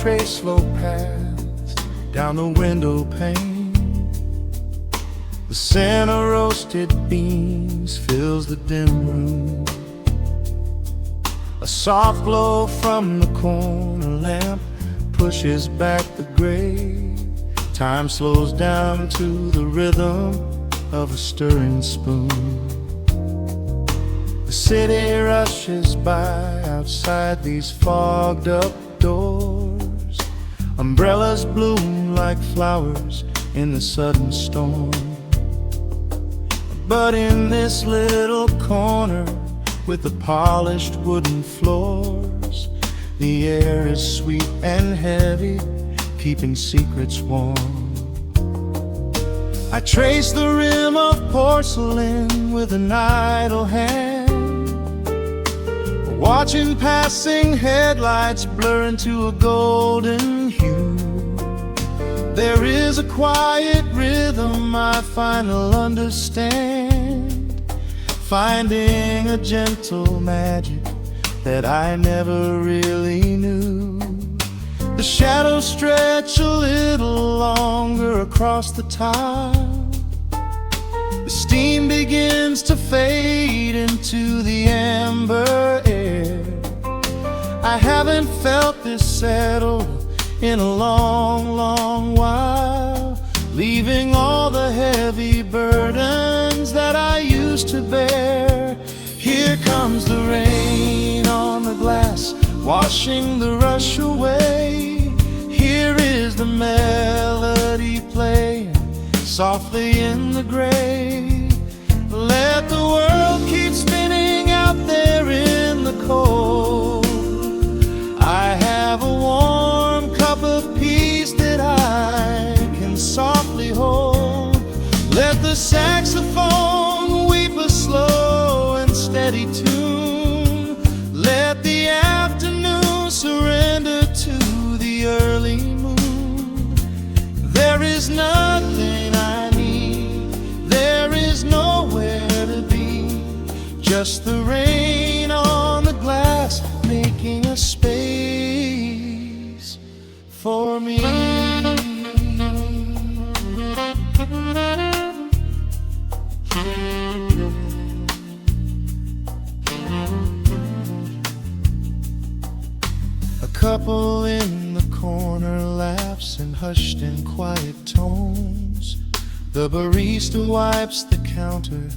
trace slow paths down the window pane. The scent of roasted beans fills the dim room. A soft glow from the corner lamp pushes back the gray. Time slows down to the rhythm of a stirring spoon. The city rushes by outside these fogged up doors. Umbrellas bloom like flowers in the sudden storm. But in this little corner with the polished wooden floors, the air is sweet and heavy, keeping secrets warm. I trace the rim of porcelain with an idle hand, watching passing headlights blur into a golden hue. There is a quiet rhythm I finally understand, finding a gentle magic that I never really knew. The shadows stretch a little longer across the tile. The steam begins to fade into the amber air. I haven't felt this settle in a long, long while, leaving all the heavy burdens that I used to bear. Here comes the rain on the glass, washing the rush away. Here is the melody playing softly in the gray. Let the world keep spinning out there in the cold. I have a warm cup of peace that I can softly hold. Let the saxophone weep a slow and steady tune. Let the afternoon surrender to the early moon. There is nothing I need, there is nowhere to be, just the rain on the glass making a space for me. A couple in the corner laughs in hushed and quiet tones. The barista wipes the counter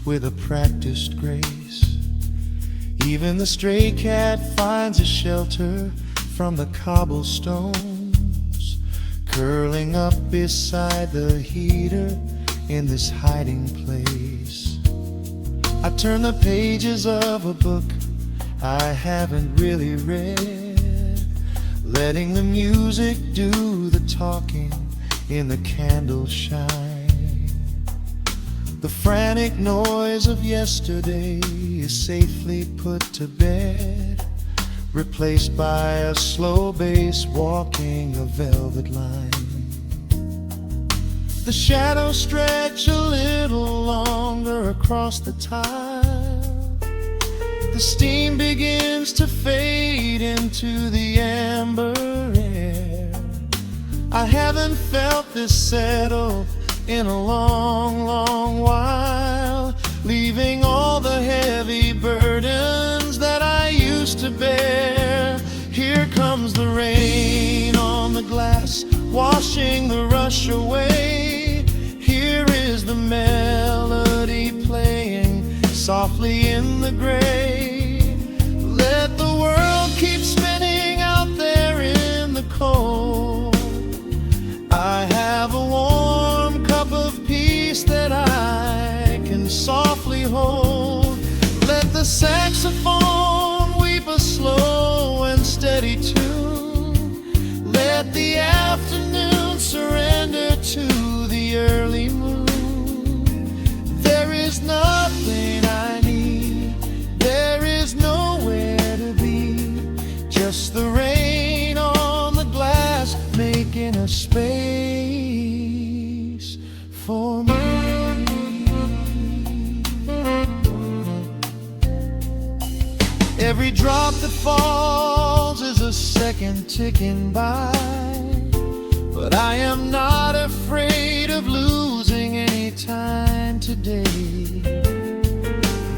with a practiced grace. Even the stray cat finds a shelter from the cobblestones, curling up beside the heater in this hiding place. I turn the pages of a book I haven't really read, letting the music do the talking in the candle shine. The frantic noise of yesterday is safely put to bed, replaced by a slow bass walking a velvet line. The shadows stretch a little longer across the tile. The steam begins to fade into the amber air. I haven't felt this settle in a long, long while, leaving all the heavy burdens that I used to bear. Here comes the rain on the glass, washing the rush away. Here is the melody playing softly in the gray. Let the world keep spinning out there in the cold. I have a warm cup of peace that I can softly hold. Let the saxophone weep a slow and steady tune. Let the afternoon surrender to the early moon. There is nothing I need, there is nowhere to be, just the rain on the glass making a space for me. Every drop that falls is a second ticking by, but I am not afraid of losing any time today.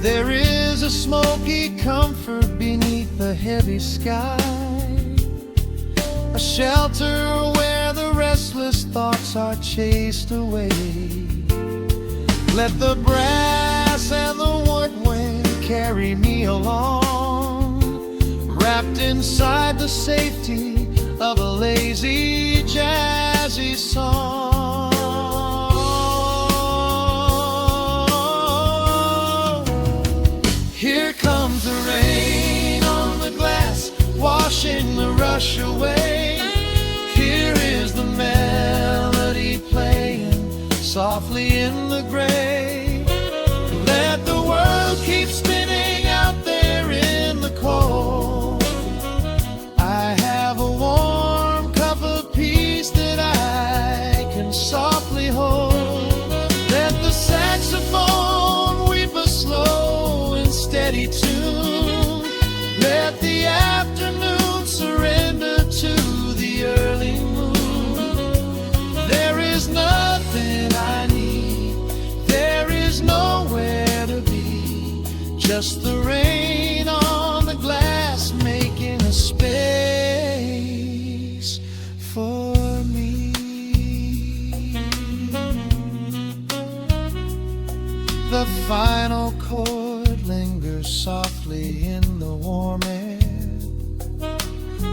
There is a smoky comfort beneath the heavy sky, a shelter where the restless thoughts are chased away. Let the brass and the woodwind carry me along, wrapped inside the safety of a lazy, jazzy song. Here comes the rain on the glass, washing the rush away. Here is the melody playing softly in the gray. Let the world keep spinning out there in the cold. I have a warm cup of peace that I can softly hold. Let the saxophone weep a slow and steady tune. Let the afternoon surrender to the early moon. There is nothing I need, there is nowhere to be, just the rain on the glass making a space for me. The final chord lingers softly in the warm air.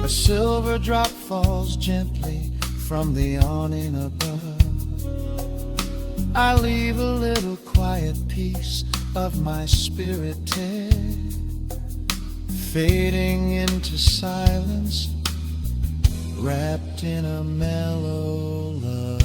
A silver drop falls gently from the awning above. I leave a little quiet piece of my spirit tear, fading into silence, wrapped in a mellow love.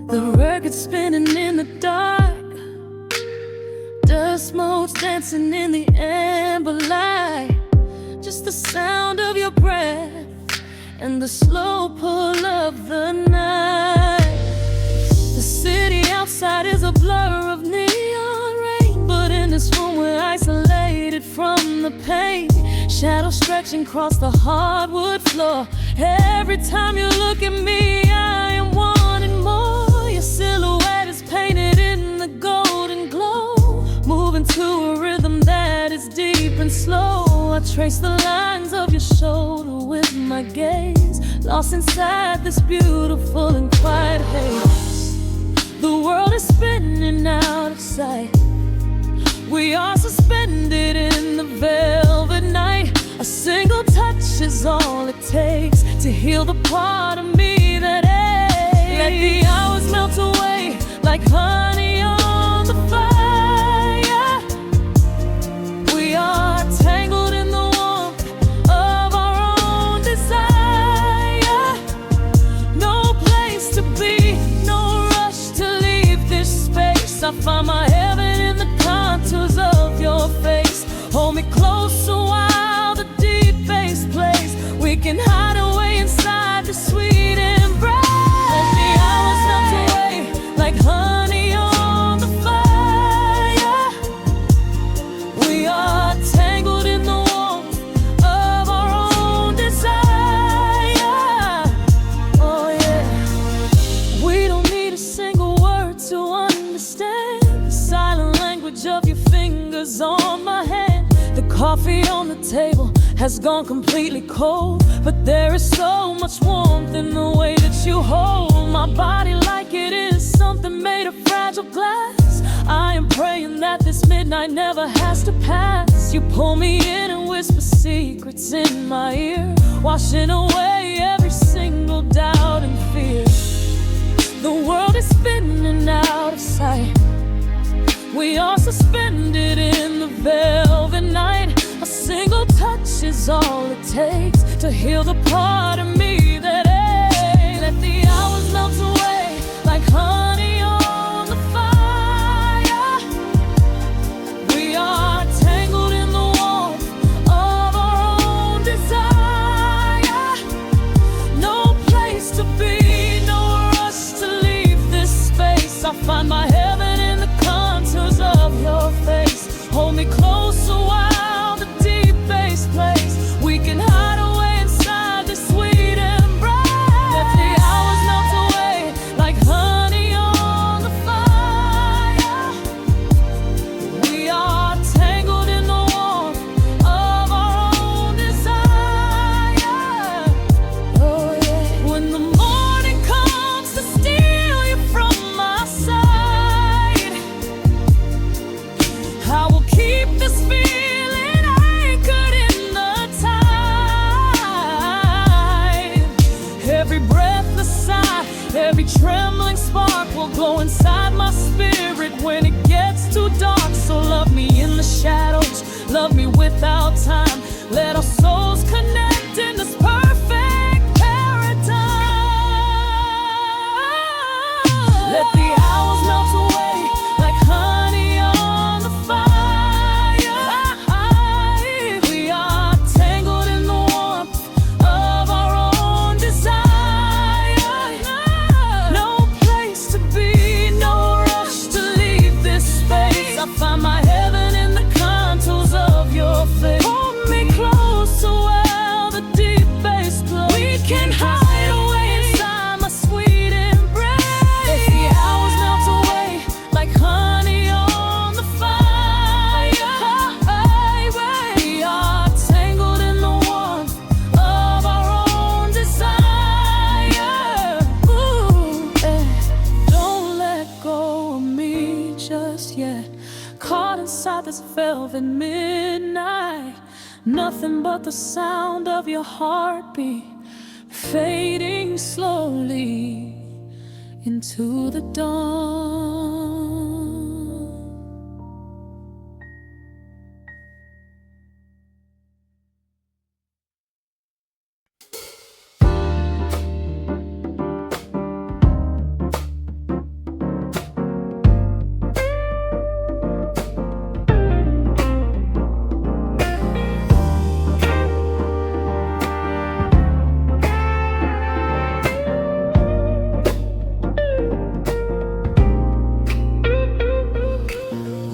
The record spinning in the dark, dust motes dancing in the amber light. Just the sound of your breath and the slow pull of the night. The city outside is a blur of neon rain, but in this room we're isolated from the pain. Shadows stretching across the hardwood floor. Every time you look at me, I am wanting more. Your silhouette is painted in the golden glow, moving to a rhythm that is deep and slow. I trace the lines of your shoulder with my gaze, lost inside this beautiful and quiet haze. The world is spinning out of sight. We are suspended in the velvet night. A single touch is all it takes to heal the part of me that aches. Let the hours melt away like honey on the fire. We are tangled in the warmth of our own desire. No place to be, no rush to leave this space. I find my heaven in the contours of your face. Hold me closer while the deep bass plays. We can hide away inside the sweet embrace. Let the hours melt away like honey on the fire. We are tangled in the warmth of our own desire. Oh yeah. We don't need a single word to understand the silent language of your fingers on my hand. The coffee on the table has gone completely cold, but there is so much warmth in the way that you hold my body like it is something made of fragile glass. I am praying that this midnight never has to pass. You pull me in and whisper secrets in my ear, washing away every single doubt and fear. The world is spinning out of sight. We are suspended in the velvet night. single touch is all it takes to heal the part of me that aches. Let the hours melt away like honey on the fire. We are tangled in the warmth of our own desire. No place to be, no rush to leave this space. I find my heaven in the contours of your face. Hold me closer while the deep bass plays. We can hide away inside this sweet embrace. Let the hours melt away like honey on the fire. We are tangled in the warmth of our own desire. Oh yeah. When the morning comes to steal you from my side, I will keep this feeling anchored in the tide. Every breathless sigh, every trembling spark will glow inside my spirit when it gets too dark. So love me in the shadows, love me without time. Let our souls connect in this perfect paradise. Let the hours melt away like honey on the fire. We are tangled in the warmth of our own desire. No place to be, no rush to leave this space. I find my heaven in the contours of your face. Hold me closer while the deep bass plays. We can hide away inside my sweet embrace. Let the hours melt away like honey on the fire. We are tangled in the warmth of our own desire. Ooh, don't let go of me just yet. Caught inside this velvet midnight. Nothing but the sound of your heartbeat fading slowly into the dawn.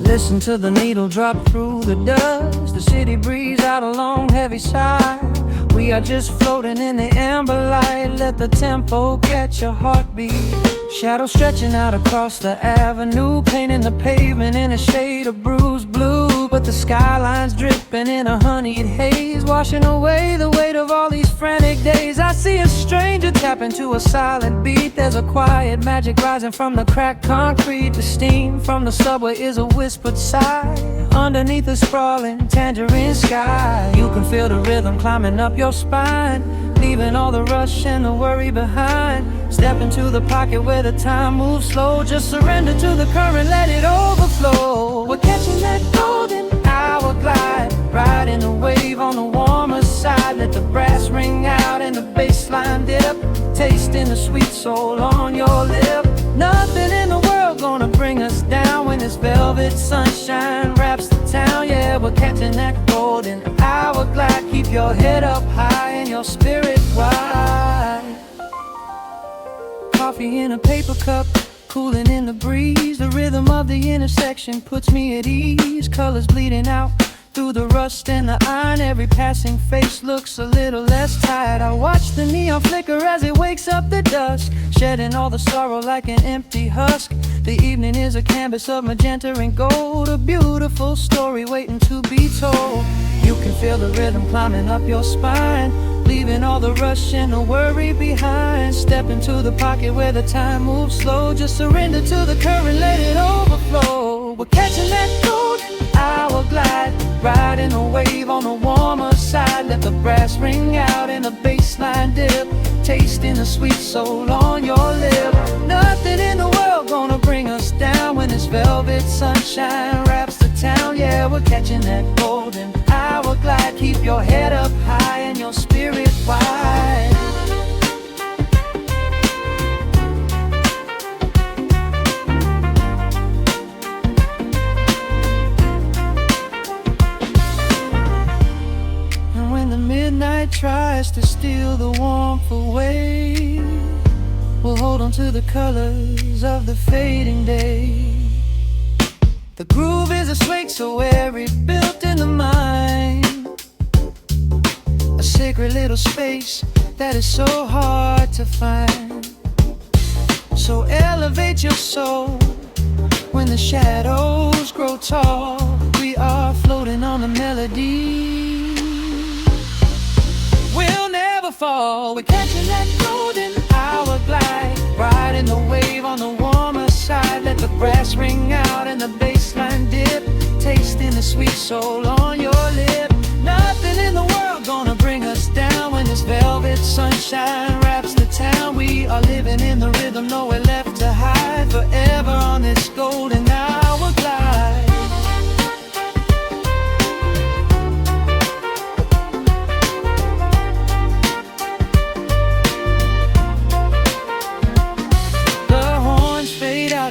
Listen to the needle drop through the dust. The city breeze out a long heavy sigh. We are just floating in the amber light. Let the tempo catch your heartbeat. Shadows stretching out across the avenue, painting the pavement in a shade of bruised blue. But the skyline's dripping in a honeyed haze, washing away the weight of all these frantic days. I see a stranger tap into a silent beat. There's a quiet magic rising from the cracked concrete. The steam from the subway is a whispered sigh underneath the sprawling tangerine sky. You can feel the rhythm climbing up your spine, leaving all the rush and the worry behind. Step into the pocket where the time moves slow. Just surrender to the current, let it overflow. We're catching that golden hour glide, riding a wave on the warmer side. Let the brass ring out and the bass line dip, tasting the sweet soul on your lip. Nothing in the world gonna bring us down when this velvet sunshine wraps the town. Yeah, we're catching that golden hour glide. Keep your head up high and your spirit wide. Coffee in a paper cup, cooling in the breeze. The rhythm of the intersection puts me at ease. Colors bleeding out through the rust and the iron. Every passing face looks a little less tired. I watch the neon flicker as it wakes up the dusk, shedding all the sorrow like an empty husk. The evening is a canvas of magenta and gold, a beautiful story waiting to be told. You can feel the rhythm climbing up your spine, leaving all the rush and the worry behind. Step into the pocket where the time moves slow. Just surrender to the current, let it overflow. We're catching that golden hour glide, riding a wave on the warmer side. Let the brass ring out and the bass line dip, tasting the sweet soul on your lip. Nothing in the world gonna bring us down when this velvet sunshine wraps the town, yeah, we're catching that golden hour glide. Keep your head up high and your spirit wide. And when the midnight tries to steal the warmth away, we'll hold on to the colors of the fading day. The groove is a swing so airy, built in the mind, a sacred little space that is so hard to find. So elevate your soul when the shadows grow tall. We are floating on the melody. We'll never fall. We're catching that golden hour glide, riding the wave on the warmer side. Let the brass ring out and the bass line dip, tasting the sweet soul on your lip. Nothing in the world gonna bring us down when this velvet sunshine wraps the town. We are living in the rhythm, nowhere left to hide, forever on this golden hour glide.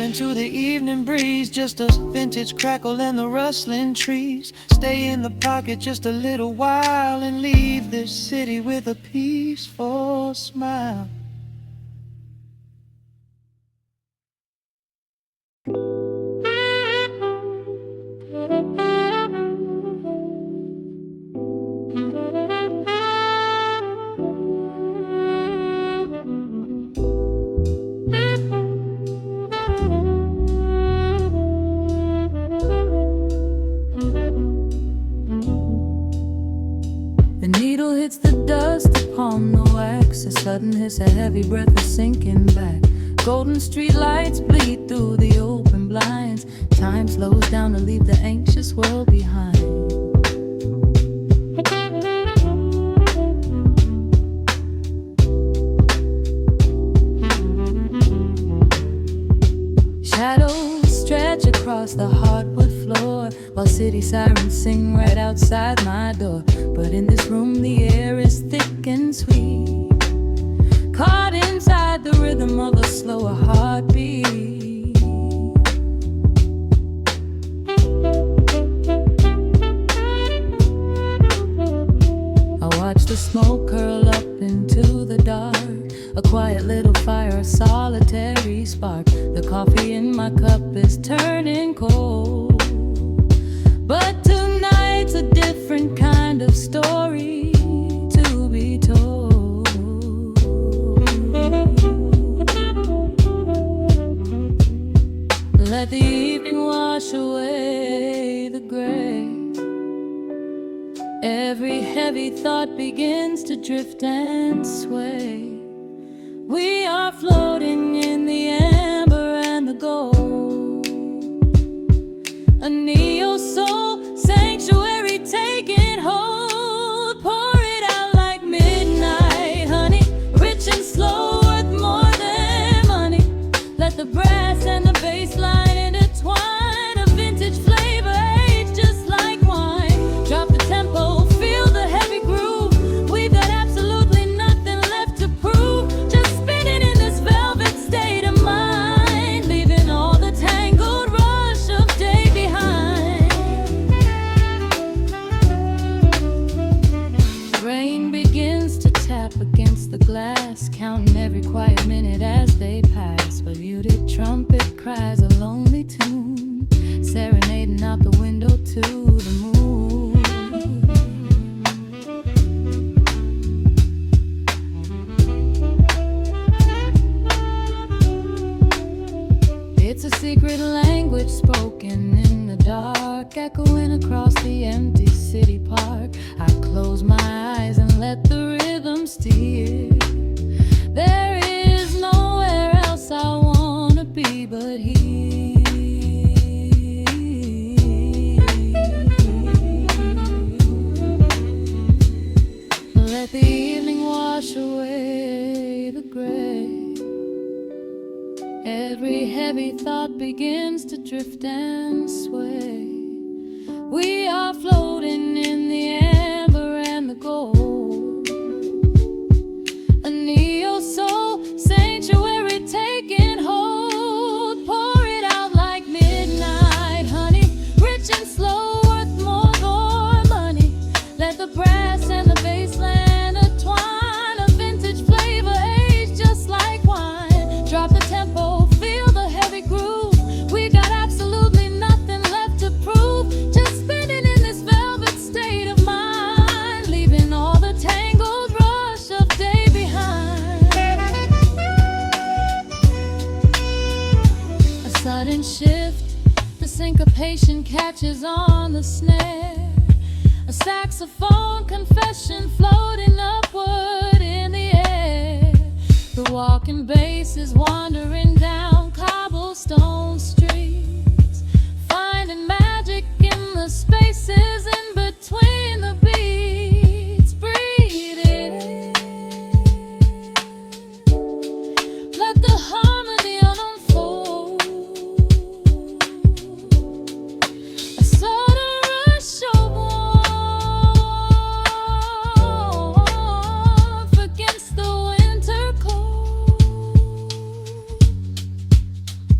Into the evening breeze, just a vintage crackle and the rustling trees. Stay in the pocket just a little while and leave this city with a peaceful smile. The needle hits the dust upon the wax. A sudden hiss, a heavy breath is sinking back. Golden street lights bleed through the open blinds. Time slows down to leave the anxious world behind. Shadows stretch across the hardwood floor, while city sirens sing right outside my door. But in this room the air is thick and sweet, caught inside the rhythm of a slower heartbeat. I watch the smoke curl up into the dark, a quiet little fire, a solitary spark. The coffee in my cup is turning cold, but tonight's a different kind of story to be told. Let the evening wash away the gray. Every heavy thought begins to drift and sway. We are floating in the amber and the gold, a neo-soul sanctuary taking hold. Pour it out like midnight honey, rich and slow, worth more than money. Let the brass and the bass line intertwine, a vintage flavor aged just like wine. Drop the tempo, feel the heavy groove. We've got absolutely nothing left to prove, just spinning in this velvet state of mind, leaving all the tangled rush of day behind. Rain begins to tap against the glass, counting every quiet minute as they pass. A muted trumpet cries a lonely tune, serenading out the window to the moon. It's a secret language spoken in the dark, echoing across the empty city park. I close my eyes and let the rhythm steer. There is nowhere else I wanna be but here. Let the evening wash away the gray. Every heavy thought begins to drift and sway. We are floating in the amber and the gold. A neo-soul sanctuary taking hold. Pour it out like midnight honey, rich and slow, worth more than money. Let the brass and the bass land entwine, a vintage flavor aged just like wine. Drop the tempo, feel the heavy groove. We got absolutely nothing left to prove. Just spinning in this velvet state of mind, leaving all the tangled rush of day behind. A sudden shift, the syncopation catches on the snare. A saxophone confession floating upward in the air. The walking bass is wandering down cobblestone streets, finding magic in the spaces in between the beats. Breathe it in, let the harmony unfold. A sudden rush of warmth against the winter cold.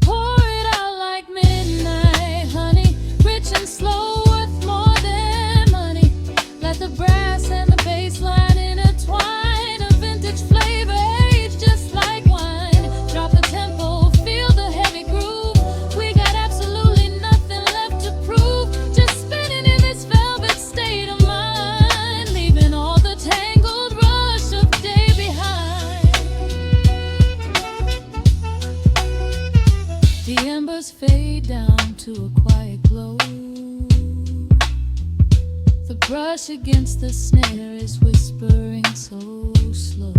Pour it out like midnight honey, rich and slow, worth more than money. Let the brass and the bass line intertwine, a vintage flavor aged just like wine. Drop the tempo, feel the heavy groove. We got absolutely nothing left to prove. Just spinning in this velvet state of mind, leaving all the tangled rush of day behind. The embers fade down to a quiet glow. The brush against the snare is whispering so slow.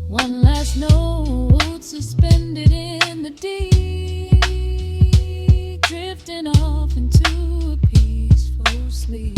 One last note suspended in the deep, drifting off into a peaceful sleep.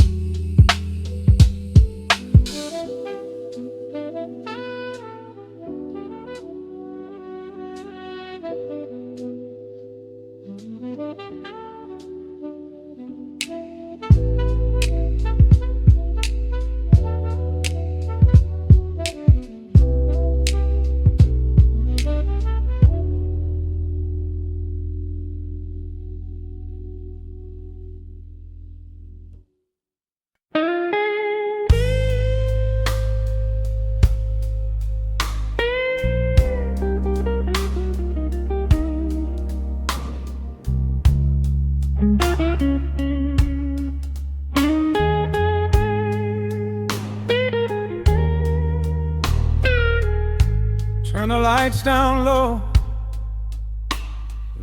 Turn the lights down low,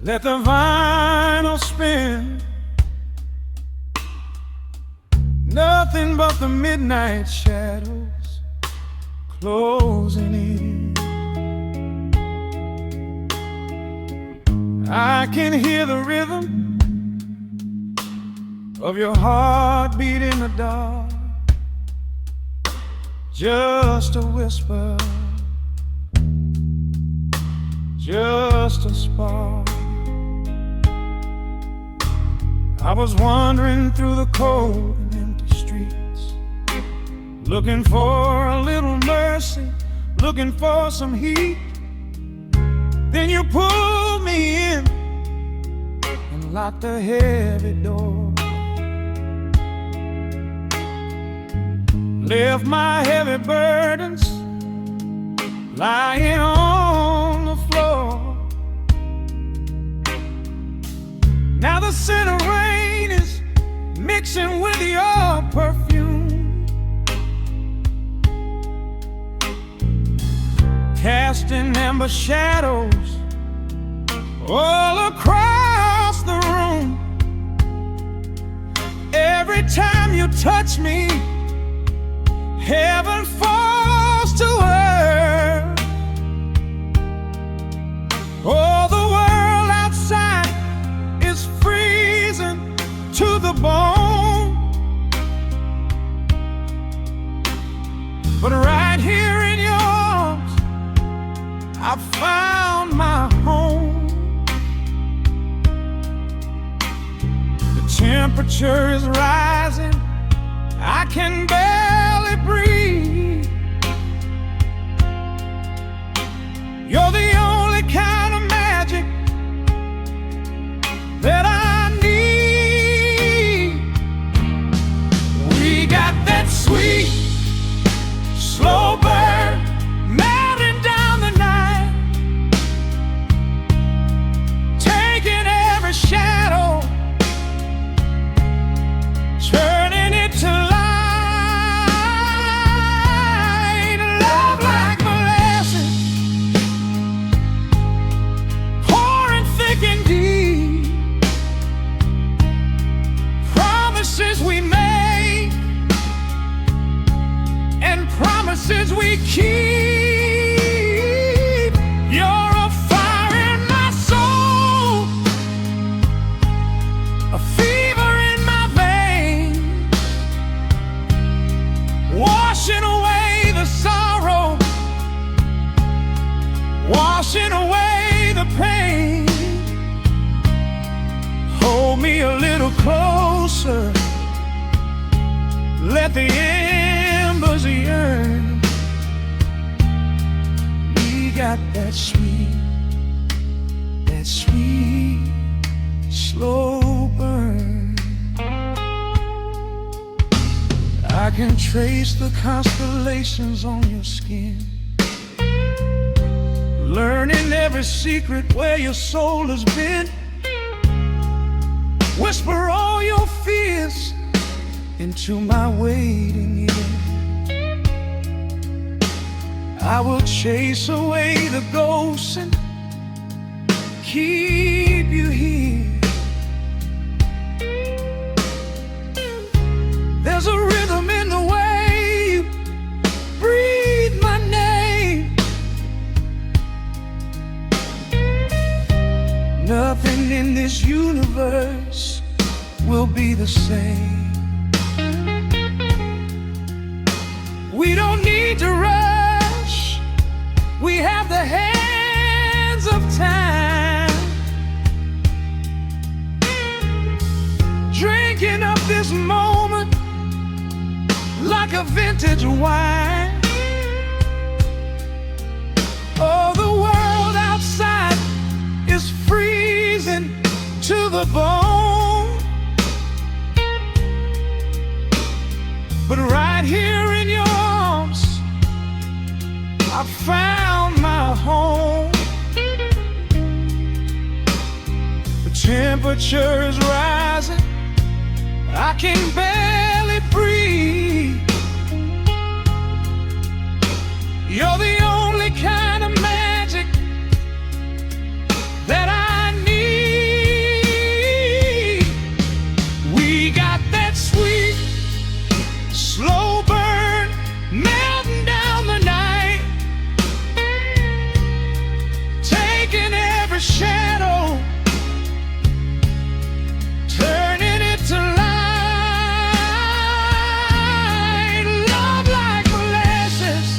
let the vinyl spin. Nothing but the midnight shadows closing in. I can hear the rhythm of your heartbeat in the dark, just a whisper, just a spark. I was wandering through the cold and empty streets, looking for a little mercy, looking for some heat. Then you pulled me in and locked the heavy door, left my heavy burdens lying on the floor. Now the scent of rain is mixing with your perfume, casting amber shadows all across the room. Every time you touch me, heaven falls to earth. Oh, the world outside is freezing to the bone, but right here in your arms I found my home. The temperature temperature is rising, I can barely breathe. You're the only kind of magic that I need. We got that sweet, slow burn melting down the night, taking every shadow, turning it to light. Love like molasses, pouring thick and deep. Promises we make and promises we keep. You're a fire in my soul, a fever in my veins, washing away the sorrow, washing away the pain. Hold me a little closer, let the embers yearn. We got that sweet, slow burn. I can trace the constellations on your skin, learning every secret where your soul has been. Whisper all your fears into my waiting ear. I will chase away the ghosts and keep you here. There's a rhythm in the way you breathe my name. Nothing in this universe will be the same. We don't need to rush, we have the hands of time, drinking up this moment like a vintage wine. Oh, the world outside is freezing to the bone, but right here in your arms I found my home. The temperature is rising, I can barely breathe. You're the only kind of magic that I need. We got that sweet, slow burn melting down the night, taking every shadow, turning it to light. Love like molasses,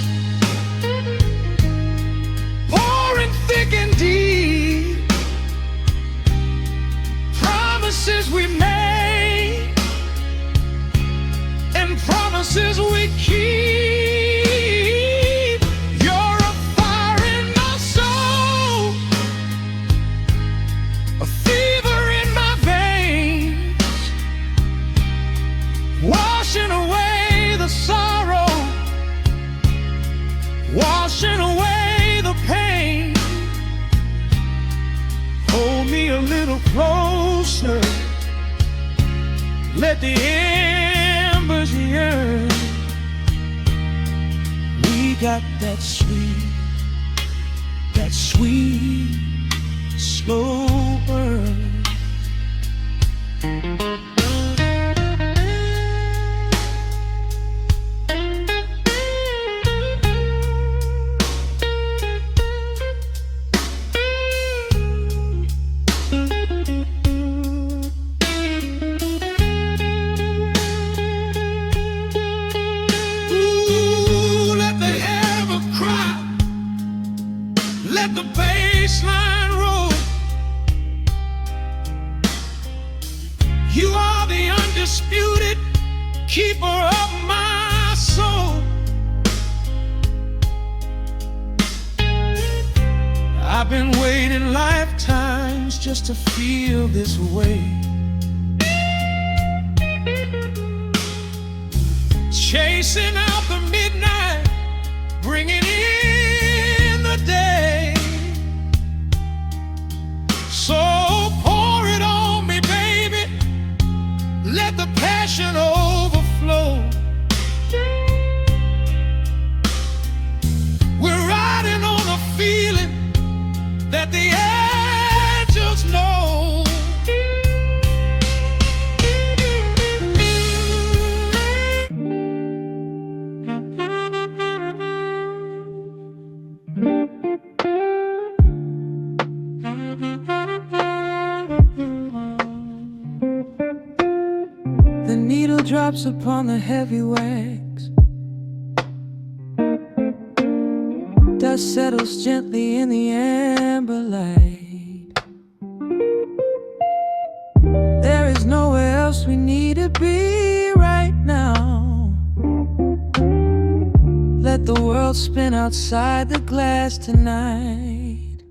pouring thick and deep. Promises we made and promises we keep. You're a fire in my soul, a fever in my veins, washing away the sorrow, washing away the pain. Hold me a little closer, let the embers yearn. We got that sweet, slow burn. Ooh, let the ever cry, let the bass line roll. You are the keeper of my soul. I've been waiting lifetimes just to feel this way. Chasing out the midnight, bringing in the day. So pour it on me, baby, let the passion overflow. We're riding on a feeling that the angels know. The needle drops upon the heavy wax. Dust settles gently in the amber light. There is nowhere else we need to be right now. Let the world spin outside the glass tonight.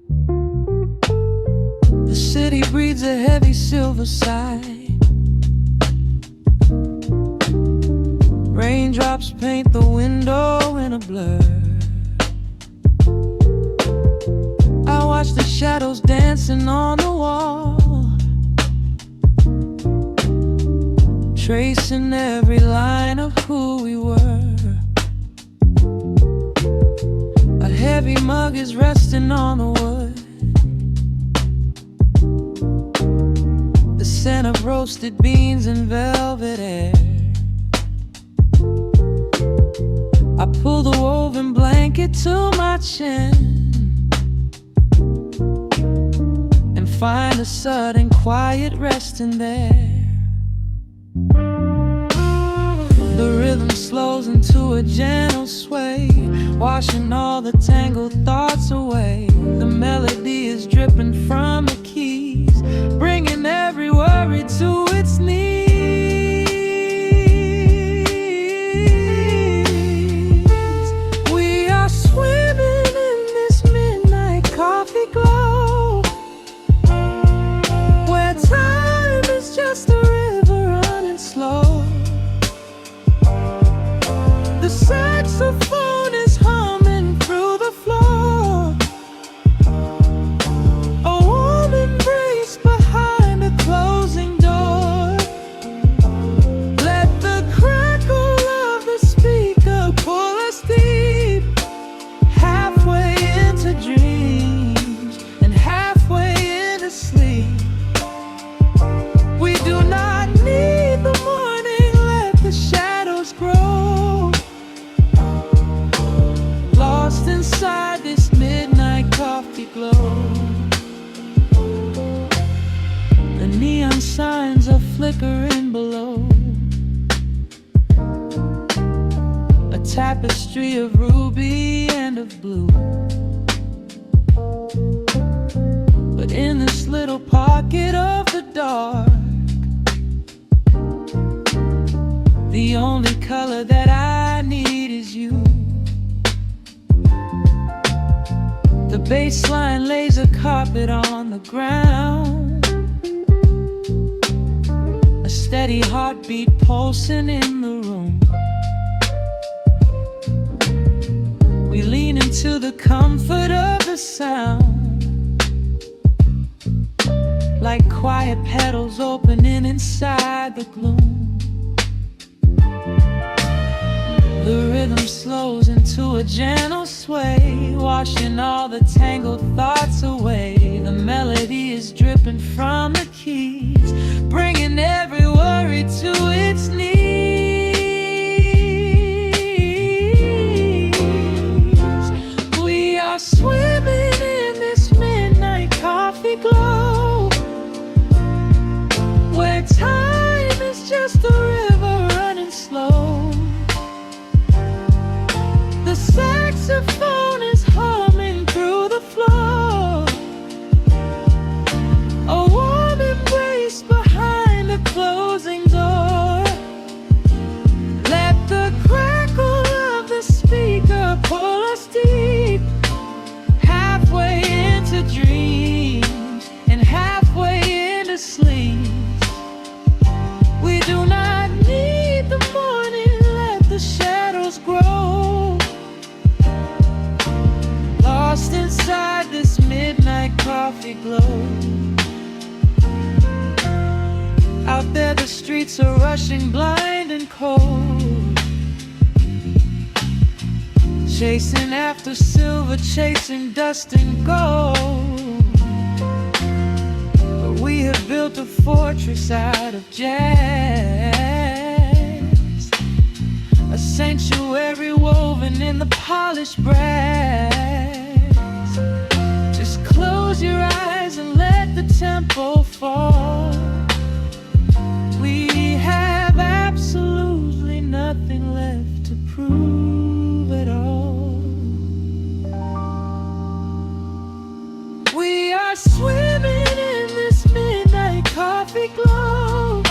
The city breathes a heavy silver sigh. Raindrops paint the window in a blur. I watch the shadows dancing on the wall, tracing every line of who we were. A heavy mug is resting on the wood. The scent of roasted beans and velvet air. I pull the woven blanket to my chin and find a sudden quiet resting there. The rhythm slows into a gentle sway, washing all the tangled thoughts away. The melody is dripping from the keys, bringing every worry to its knees. Swimming in this midnight coffee glow, where time is just a river running slow. The saxophone is humming through the floor, a warm embrace behind a closing door. Let the crackle of the speaker pull us deep, halfway into dreams and halfway into sleep. We do not need the morning, let the shadows grow. Lost inside this midnight coffee glow. The neon signs are flickering below, a tapestry of ruby and of blue. But in this little pocket of the dark, the only color that I need is you. The bass line lays a carpet on the ground, a steady heartbeat pulsing in the room. We lean into the comfort of the sound, like quiet petals opening inside the gloom. The rhythm slows into a gentle sway, washing all the tangled thoughts away. The melody is dripping from the keys, bringing every worry to its knees. We are swimming in this midnight coffee glow, where time is just a river running slow. The saxophone is humming through the floor, a warm embrace behind a closing door. coffee glow. Out there the streets are rushing blind and cold, chasing after silver, chasing dust and gold. But we have built a fortress out of jazz, a sanctuary woven in the polished brass. Just close your eyes and let the tempo fall. We have absolutely nothing left to prove at all. We are swimming in this midnight coffee glow,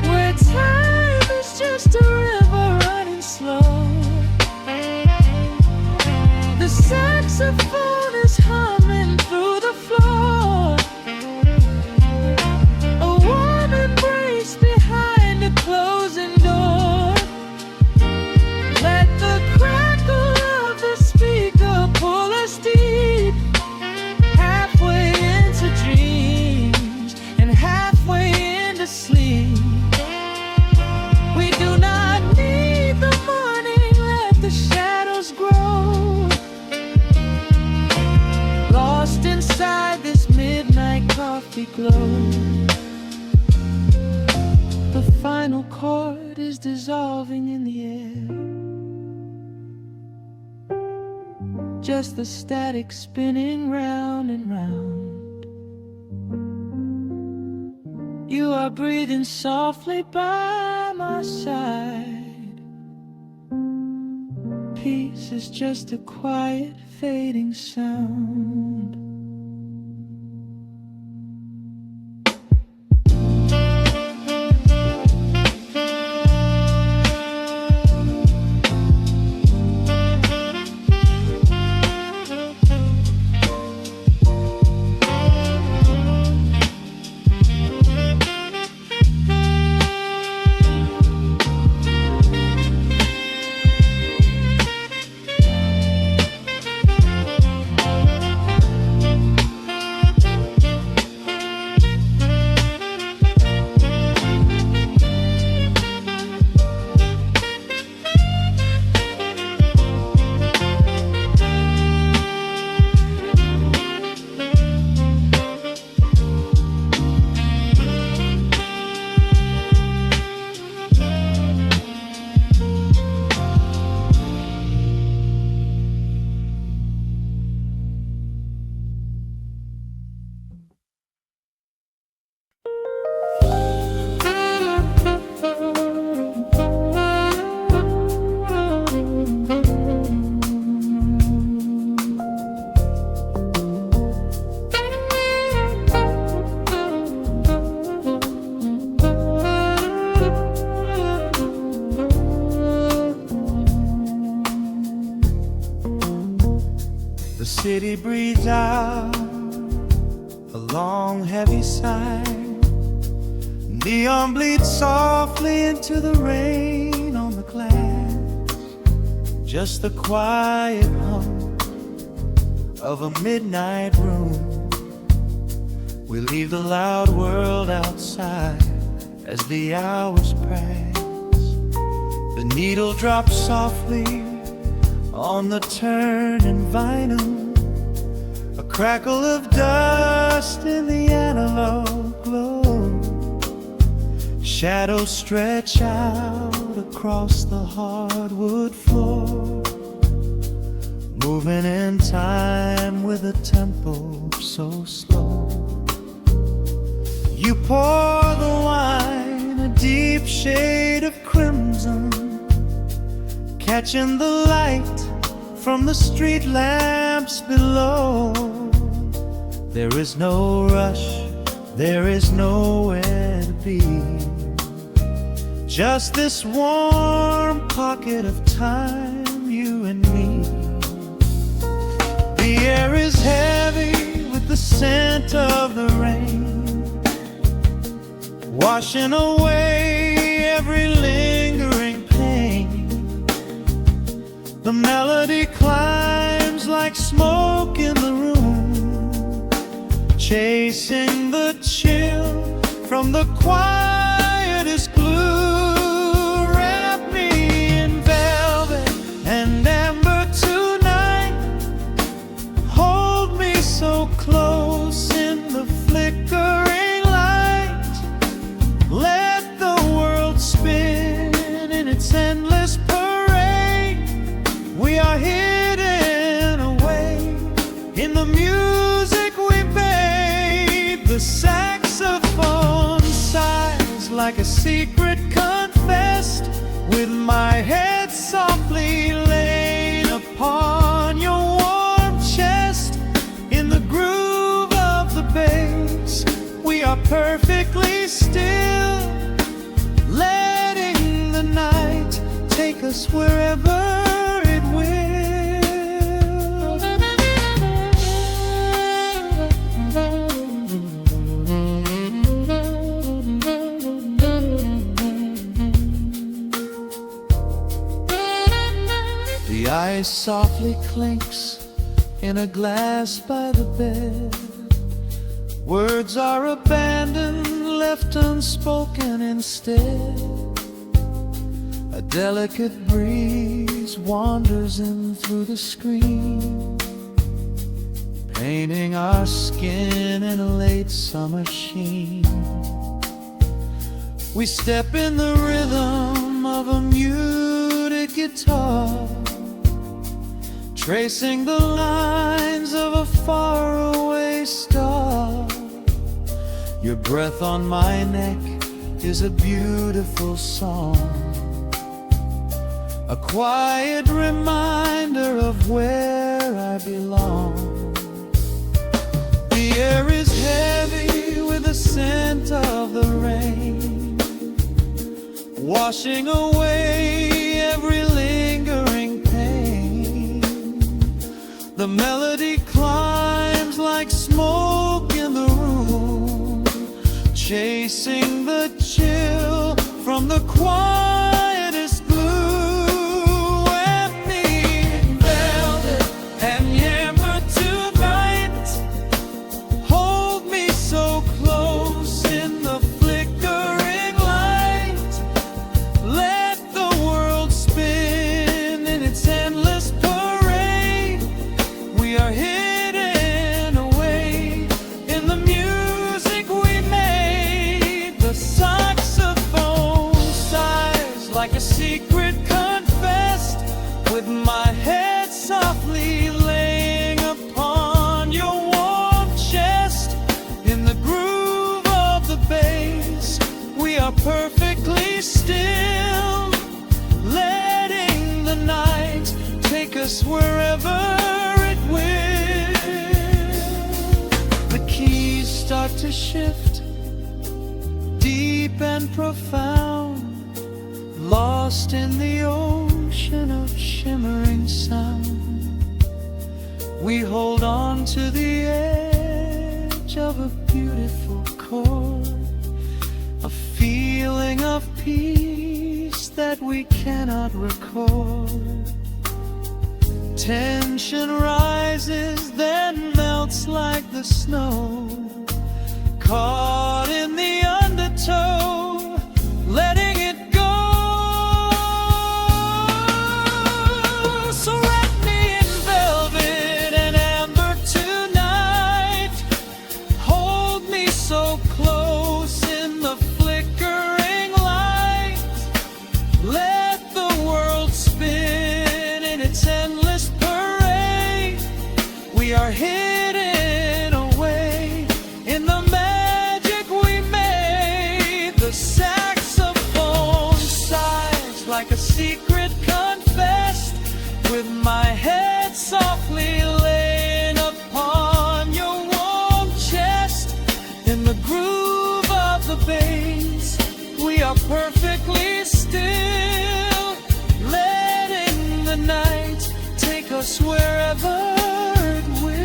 where time is just a river running slow. The saxophone is humming through the floor, a warm embrace behind a closing door. Let the crackle of the speaker pull us deep, halfway into dreams and halfway into sleep. We do not need the morning, let the shadows grow, lost inside this midnight coffee glow. The final chord is dissolving in the air, just the static spinning round and round. You are breathing softly by my side. Peace is just a quiet fading sound. The city breathes out a long heavy sigh. Neon bleeds softly into the rain on the glass. Just the quiet hum of a midnight room. We leave the loud world outside as the hours pass. The needle drops softly on the turning vinyl. A crackle of dust in the analog glow. Shadows stretch out across the hardwood floor, moving in time with a tempo so slow. You pour the wine, a deep shade of crimson, catching the light from the street lamps below. There is no rush, there is nowhere to be. Just this warm pocket of time, you and me. The air is heavy with the scent of the rain, washing away every lingering pain. The melody climbs like smoke in the room, chasing the chill from the quietest glue. Wrap me in velvet and amber tonight. Hold me so close in the flickering light. Let the world spin in its endless parade. We are hidden away in the music we made. The saxophone sighs like a secret confessed, with my head softly laid upon your warm chest. In the groove of the bass, we are perfectly still, letting the night take us wherever it will. The ice softly clinks in a glass by the bed. Words are abandoned, left unspoken instead. A delicate breeze wanders in through the screen, painting our skin in a late summer sheen. We step in the rhythm of a muted guitar, tracing the lines of a faraway star. Your breath on my neck is a beautiful song, a quiet reminder of where I belong. The air is heavy with the scent of the rain, washing away every lingering pain. The melody climbs like smoke in the room, chasing the chill from the quietest blue. Wrap me in velvet and amber tonight. Hold me so close in the flickering light. Let the world spin in its endless parade. We are hidden away in the music we made. The saxophone sighs like a secret confessed, with my head softly laying upon your warm chest. In the groove of the bass, we are perfectly still, letting the night take us wherever it will. The keys start to shift, deep and profound, lost in the ocean of shimmering sound. We hold on to the edge of a beautiful chord, a feeling of peace that we cannot record. Tension rises, then melts like the snow, caught in the undertow, letting it go. So wrap me in velvet and amber tonight. Hold me so close in the flickering light. Let the world spin in its endless parade. We are hidden away in the magic we made. The saxophone sighs like a secret confessed, with my head softly laying upon your warm chest. In the groove of the bass, we are perfectly still, letting the night take us wherever it will.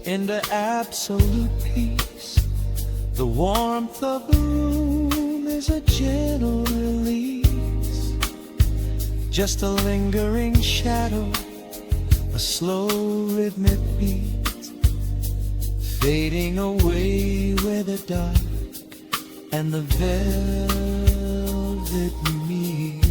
into absolute peace. The warmth of the room is a gentle release, just a lingering shadow, a slow rhythmic beat, fading away where the dark and the velvet meet.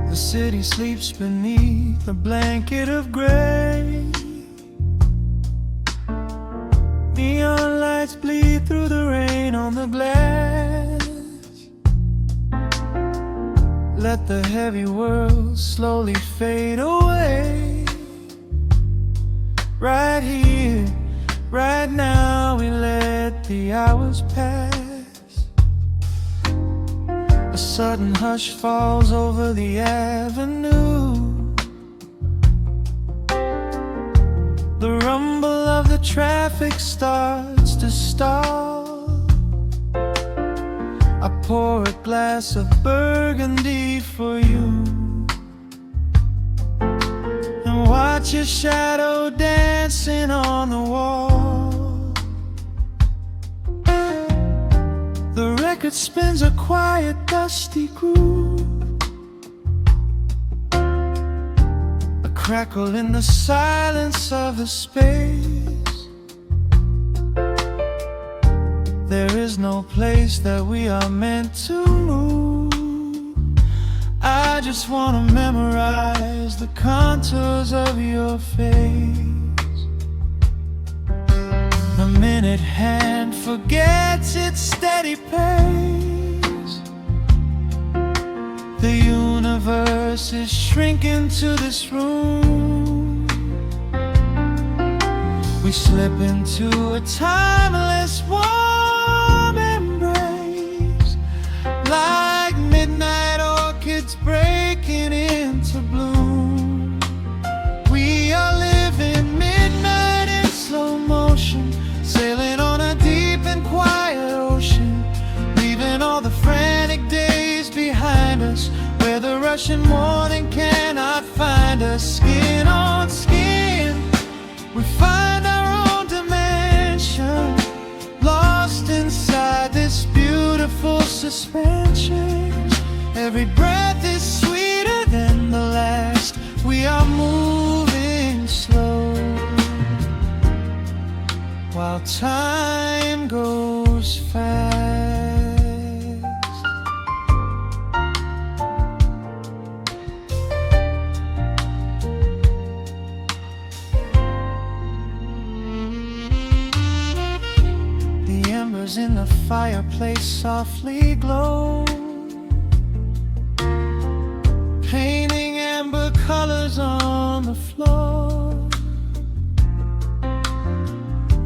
The city sleeps beneath a blanket of gray. Neon lights bleed through the rain on the glass. Let the heavy world slowly fade away. Right here, right now, we let the hours pass. A sudden hush falls over the avenue. The rumble of the traffic starts to stall. I pour a glass of burgundy for you and watch your shadow dancing on the wall. The record spins a quiet, dusty groove, a crackle in the silence of the space. There is no place that we are meant to move. I just want to memorize the contours of your face. The minute hand forgets its steady pace. The universe is shrinking to this room. We slip into a timeless warm embrace, like midnight orchids breaking into bloom. We are living midnight in slow motion, sailing on a deep and quiet ocean, leaving all the frantic days behind us, where the rushing morning cannot find us. Skin on skin, we find our own dimension, lost inside this beautiful suspension. Every breath is sweeter than the last. We are moving slow, while time goes fast. The embers in the fireplace softly glow, painting amber colors on the floor.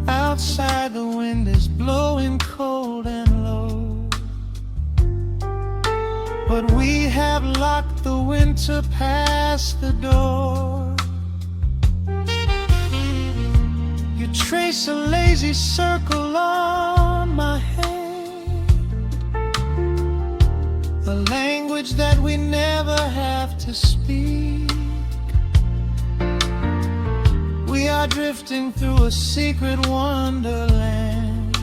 Outside the wind is blowing cold and low, but we have locked the winter past the door. You trace a lazy circle on my hand, the language that we never have to speak. We are drifting through a secret wonderland,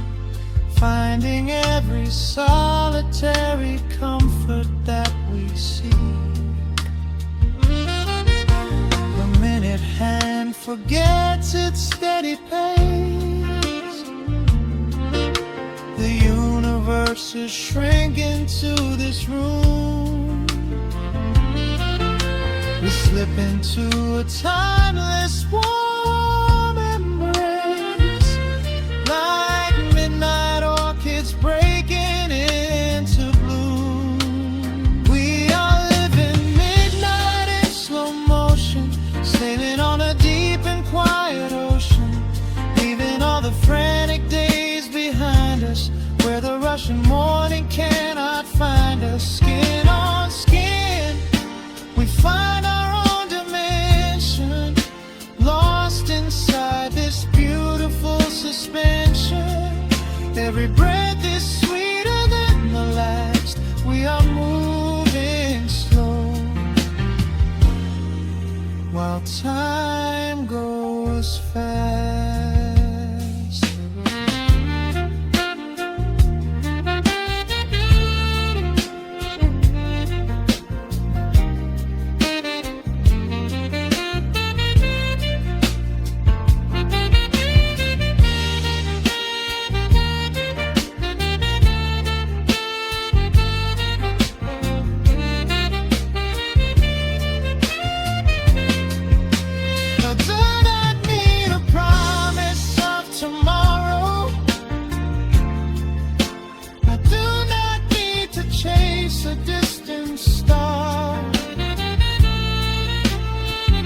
finding every solitary comfort that we seek. The minute hand forgets its steady pace. The universe is shrinking to this room. We slip into a timeless warm embrace, like midnight orchids breaking into bloom. We are living midnight in slow motion, sailing on while time goes fast. A distant star.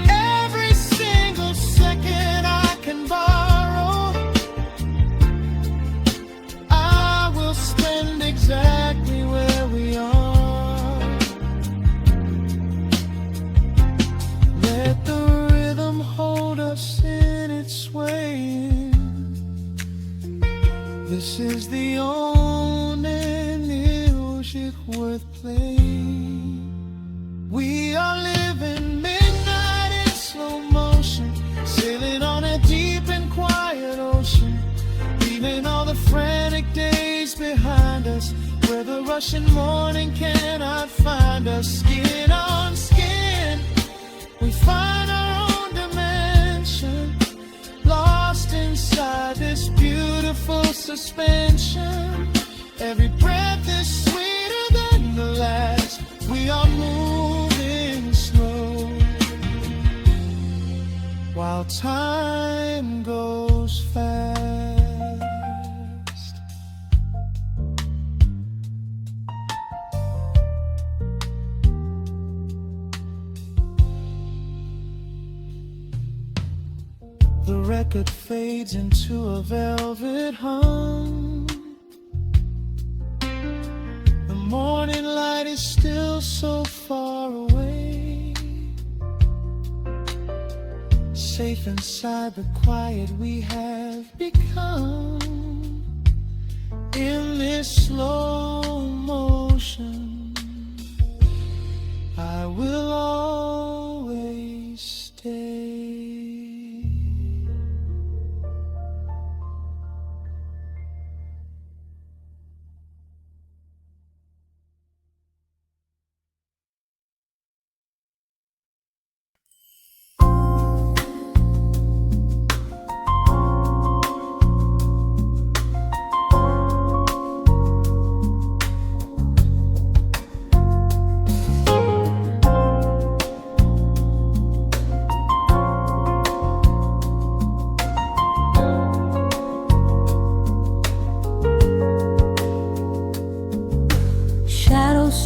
Every single second I can borrow, I will spend exactly where we are. Let the rhythm hold us in its swaying. This is the only music worth playing. We are living midnight in slow motion, sailing on a deep and quiet ocean, leaving all the frantic days behind us, where the rushing morning cannot find us. Skin on skin, we find our own dimension, lost inside this beautiful suspension. Every breath is sweeter than the last. We are moving slow, while time goes fast. The record fades into a velvet hum. The morning light is still so far away. Safe inside the quiet we have become. In this slow motion, I will always stay.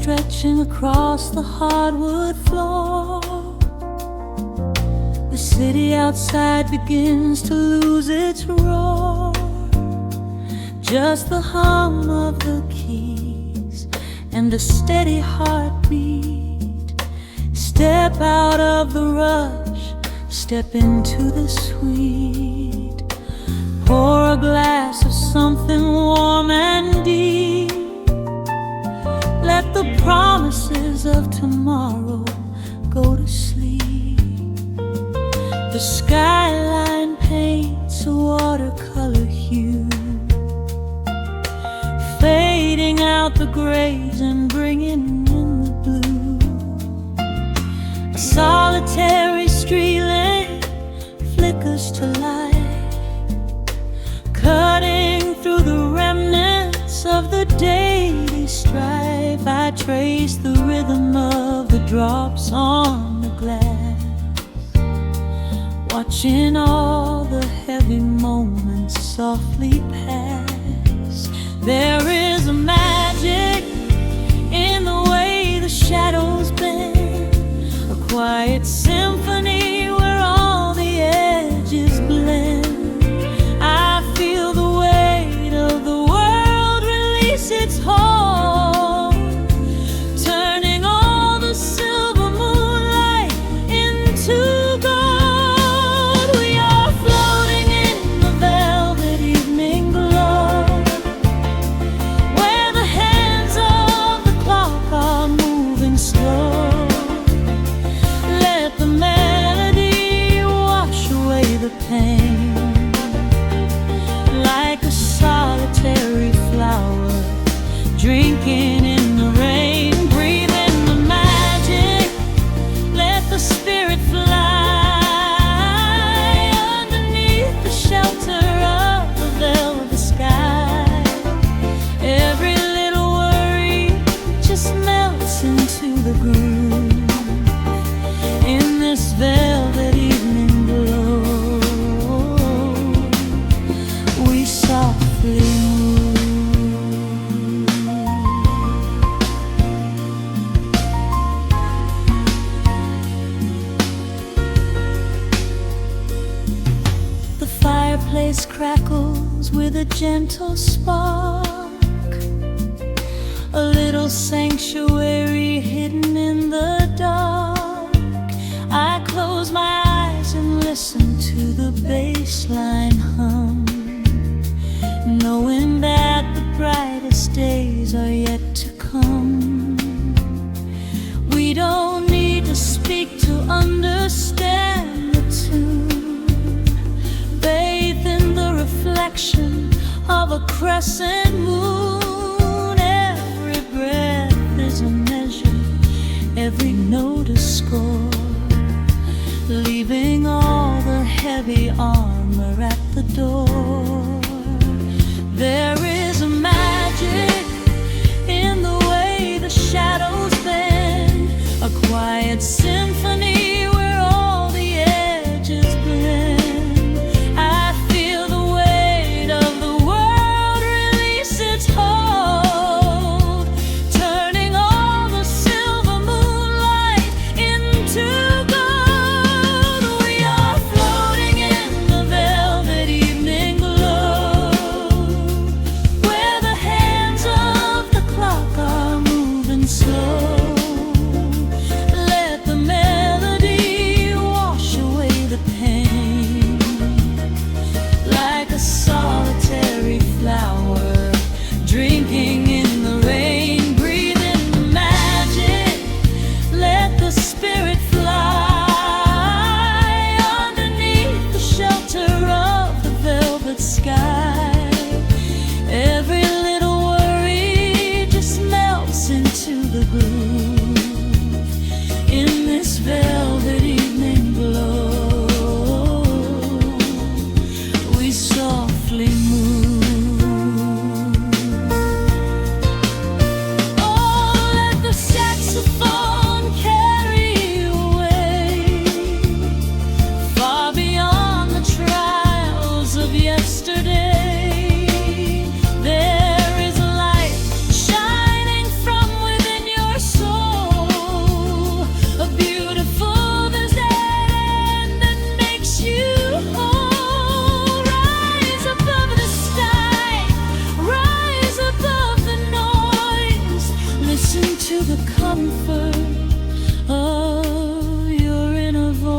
Stretching across the hardwood floor, the city outside begins to lose its roar. Just the hum of the keys and a steady heartbeat. Step out of the rush, step into the sweet. Pour a glass of something warm and deep. Let the promises of tomorrow go to sleep. The skyline paints a watercolor hue, fading out the grays and bringing in the blue. A solitary street lamp flickers to life, cutting through the remnants of the daily strife. I trace the rhythm of the drops on the glass, watching all the heavy moments softly pass. There is a magic in the way the shadows bend, a quiet symphony where all the edges blend. I feel the weight of the world release its hold, turning all the silver moonlight into gold. We are floating in the velvet evening glow, fireplace crackles with a gentle spark, a little sanctuary hidden in the dark. I close my eyes and listen to the bass line hum, knowing that the brightest days are yet to come. We don't need to speak to understand the tune. Bathe in the reflection of a crescent moon. Every breath is a measure, every note a score, leaving all the heavy armor at the door. There is a magic in the way the shadows bend, a quiet symphony where all the edges blend. I feel the weight of the world release its hold, turning all the silver moonlight into gold. We are floating in the velvet evening glow, where the hands of the clock are moving slow. Let the melody wash away the pain, like a solitary flower drinking in the rain. Breathe in the magic, let the spirit fly underneath the shelter of the velvet sky. Every little worry just melts into the groove in this velvet evening glow. We softly move. Oh, let the saxophone carry you away, far beyond the trials of yesterday. There is a light shining from within your soul, a beautiful vision that makes you whole. Rise above the sky, rise above the noise. Listen to the comfort of your inner voice.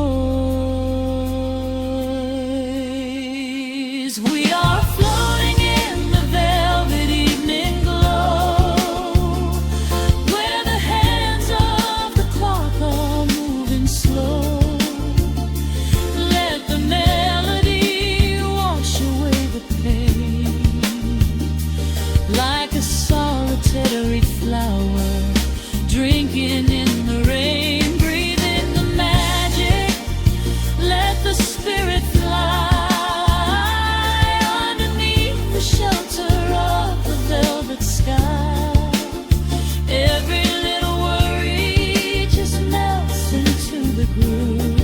We are floating in the velvet evening glow, where the hands of the clock are moving slow. Let the melody wash away the pain, like a solitary flower drinking in the rain. Breathe in the magic, let the spirit fly underneath the shelter of the velvet sky. Every little worry just melts into the groove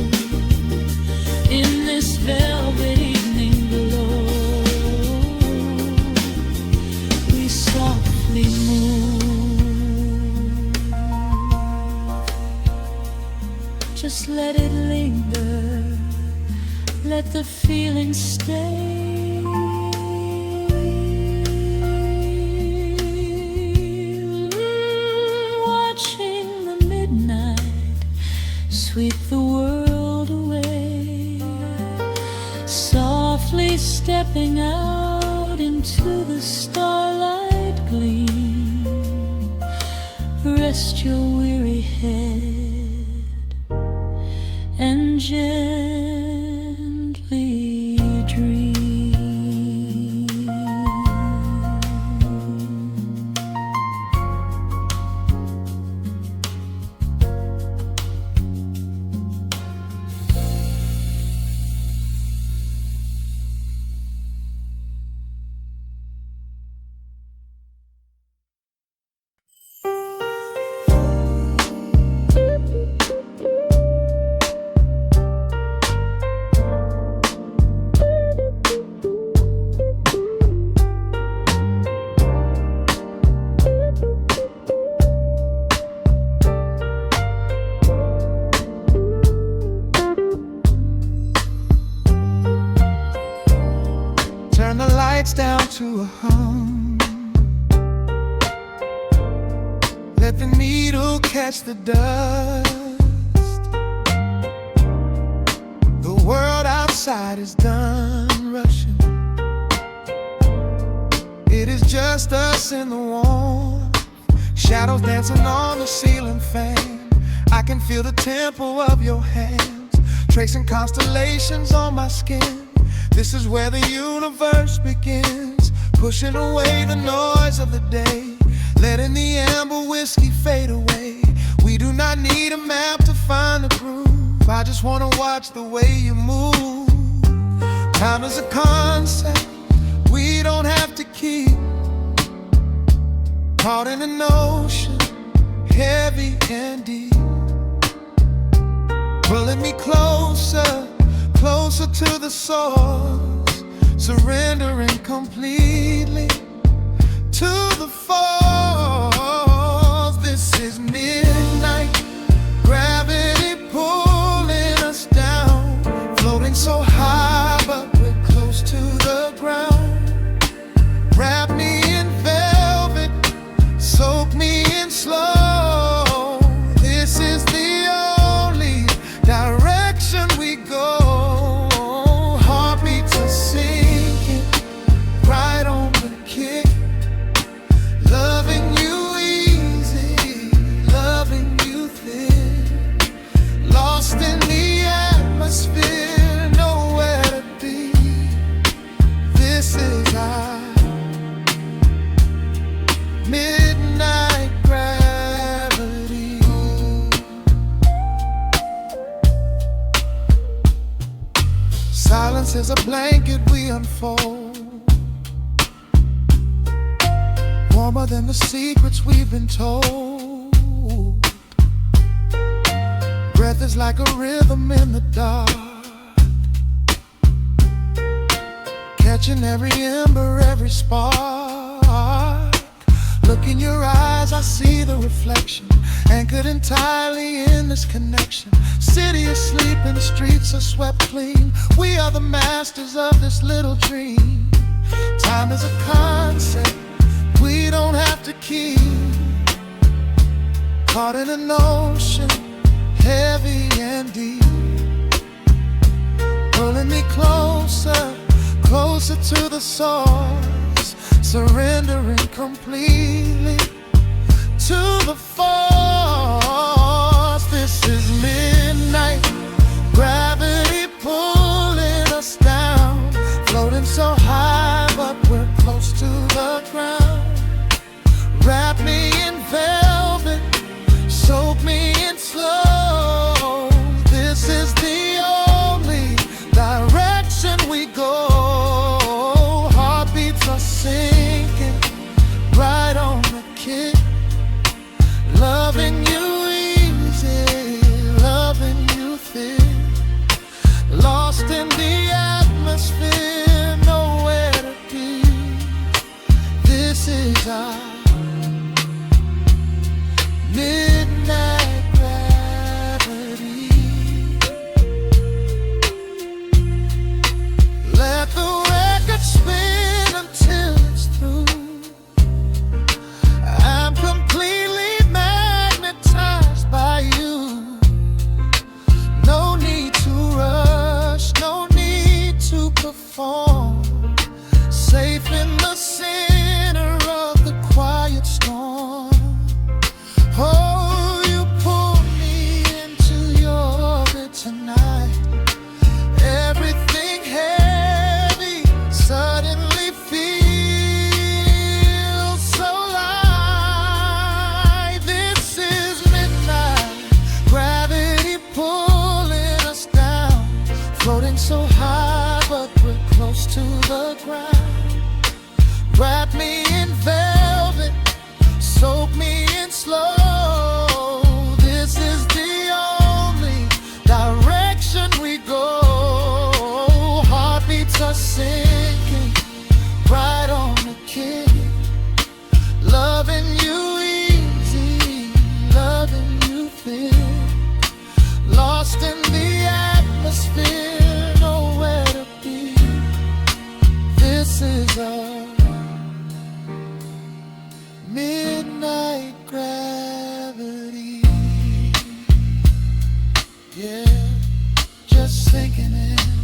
in this velvet evening glow. We softly move. Just let it linger, let the feeling stay. Watching the midnight sweep the world away, softly stepping out into the starlight gleam. Rest your weary head and gently dream. lights down to a hum. Let the needle catch the dust. The world outside is done rushing. It is just us in the warmth, shadows dancing on the ceiling fan. I can feel the tempo of your hands, tracing constellations on my skin. This is where the universe begins, pushing away the noise of the day, letting the amber whiskey fade away. We do not need a map to find the groove. I just wanna watch the way you move. Time is a concept we don't have to keep. Caught in an ocean, heavy and deep, pulling me closer, closer to the source, surrendering completely to the force. This is midnight, gravity pulling us down, floating so high but we're close to the ground. Wrap me in velvet, soak me in slow. This is the only direction we go. Heartbeats are sinking, right on the kick. Loving you easy, loving you thin. Lost in the atmosphere, nowhere to be. This is our midnight gravity. Silence is a blanket we unfold, warmer than the secrets we've been told. Breath is like a rhythm in the dark, catching every ember, every spark. Look in your eyes, I see the reflection, anchored entirely in this connection. City is sleeping, streets are swept clean. We are the masters of this little dream. Time is a concept we don't have to keep. Caught in an ocean, heavy and deep, pulling me closer, closer to the source, surrendering completely to the force. This is midnight, gravity pulling us down, floating so high but we're close to the ground. Wrap me in velvet, soak me in slow. This is the only direction we go. Heartbeats are sinking, right on the kick. Loving you easy, loving you thin. Lost in the atmosphere, nowhere to be. This is our midnight gravity. Let the record spin until it's through. I'm completely magnetized by you. No need to rush, no need to perform. Safe in the center of the quiet storm. Oh, you pull me into your orbit tonight. Everything heavy suddenly feels so light. This is midnight, gravity pulling us down, floating so high but we're close to the ground. Wrap me in velvet, soak me in slow. This is the only direction we go. Heartbeats are sinking, right on the kick. Loving you easy, loving you thin. Lost in the atmosphere, nowhere to be. This is our shining.